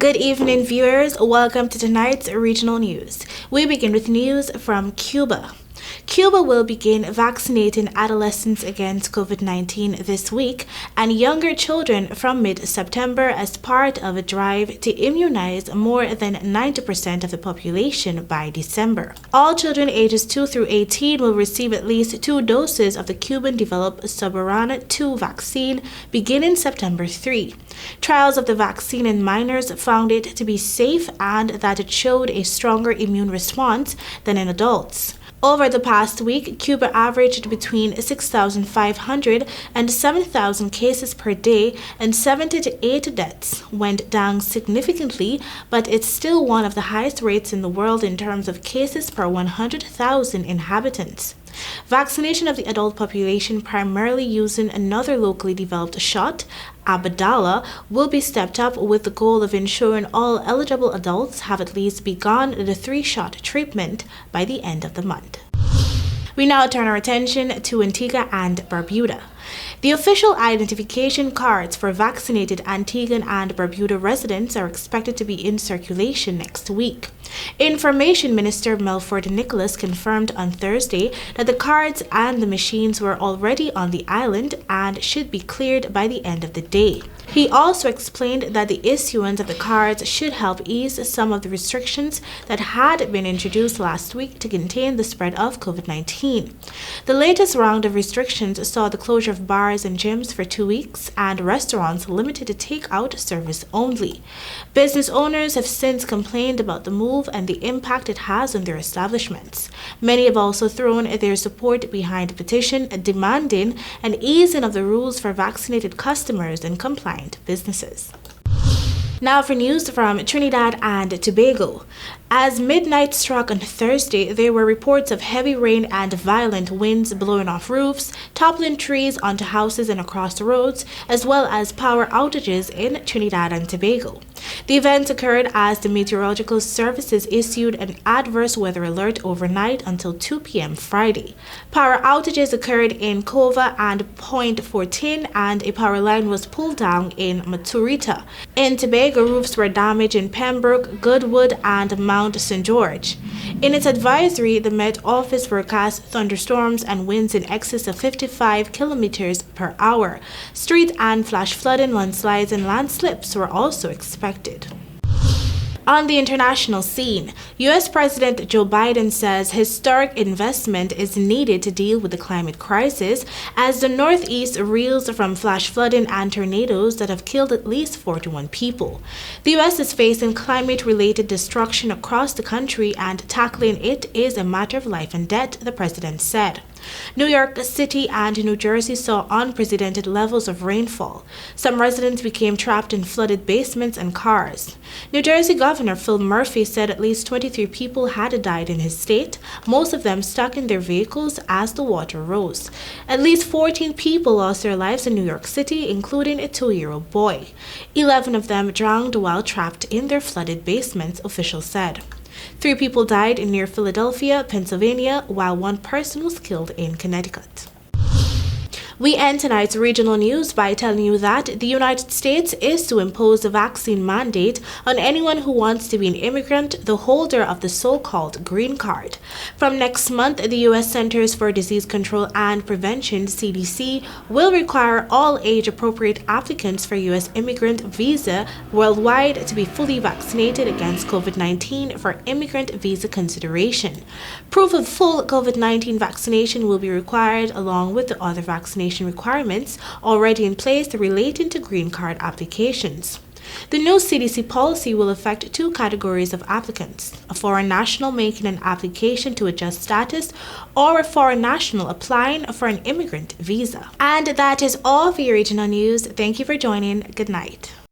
Good evening, viewers. Welcome to tonight's regional news. We begin with news from Cuba. Cuba will begin vaccinating adolescents against COVID-19 this week and younger children from mid-September as part of a drive to immunize more than 90% of the population by December. All children ages 2 through 18 will receive at least 2 doses of the Cuban-developed Soberana 2 vaccine beginning September 3. Trials of the vaccine in minors found it to be safe and that it showed a stronger immune response than in adults. Over the past week, Cuba averaged between 6,500 and 7,000 cases per day, and 70 to 80 deaths went down significantly, but it's still one of the highest rates in the world in terms of cases per 100,000 inhabitants. Vaccination of the adult population, primarily using another locally developed shot, Abdala, will be stepped up with the goal of ensuring all eligible adults have at least begun the 3-shot treatment by the end of the month. We now turn our attention to Antigua and Barbuda. The official identification cards for vaccinated Antiguan and Barbuda residents are expected to be in circulation next week. Information Minister Melford Nicholas confirmed on Thursday that the cards and the machines were already on the island and should be cleared by the end of the day. He also explained that the issuance of the cards should help ease some of the restrictions that had been introduced last week to contain the spread of COVID-19. The latest round of restrictions saw the closure of bars and gyms for 2 weeks and restaurants limited to takeout service only. Business owners have since complained about the move and the impact it has on their establishments. Many have also thrown their support behind a petition demanding an easing of the rules for vaccinated customers and compliant businesses. Now for news from Trinidad and Tobago. As midnight struck on Thursday, there were reports of heavy rain and violent winds blowing off roofs, toppling trees onto houses and across the roads, as well as power outages in Trinidad and Tobago. The events occurred as the meteorological services issued an adverse weather alert overnight until 2 p.m. Friday. Power outages occurred in Cova and Point 14, and a power line was pulled down in Maturita. In Tobago, roofs were damaged in Pembroke, Goodwood, and Mount St. George. In its advisory, the Met Office forecast thunderstorms and winds in excess of 55 kilometers per hour. Street and flash flooding, landslides, and landslips were also expected. On the international scene, U.S. President Joe Biden says historic investment is needed to deal with the climate crisis as the Northeast reels from flash flooding and tornadoes that have killed at least 41 people. The U.S. is facing climate-related destruction across the country, and tackling it is a matter of life and death, the president said. New York City and New Jersey saw unprecedented levels of rainfall. Some residents became trapped in flooded basements and cars. New Jersey Governor Phil Murphy said at least 23 people had died in his state, most of them stuck in their vehicles as the water rose. At least 14 people lost their lives in New York City, including a 2-year-old boy. 11 of them drowned while trapped in their flooded basements, officials said. 3 people died near Philadelphia, Pennsylvania, while 1 person was killed in Connecticut. We end tonight's regional news by telling you that the United States is to impose a vaccine mandate on anyone who wants to be an immigrant, the holder of the so-called green card. From next month, the U.S. Centers for Disease Control and Prevention, CDC, will require all age-appropriate applicants for U.S. immigrant visa worldwide to be fully vaccinated against COVID-19 for immigrant visa consideration. Proof of full COVID-19 vaccination will be required along with the other vaccination requirements already in place relating to green card applications. The new CDC policy will affect 2 categories of applicants: a foreign national making an application to adjust status, or a foreign national applying for an immigrant visa. And that is all for your regional news. Thank you for joining. Good night.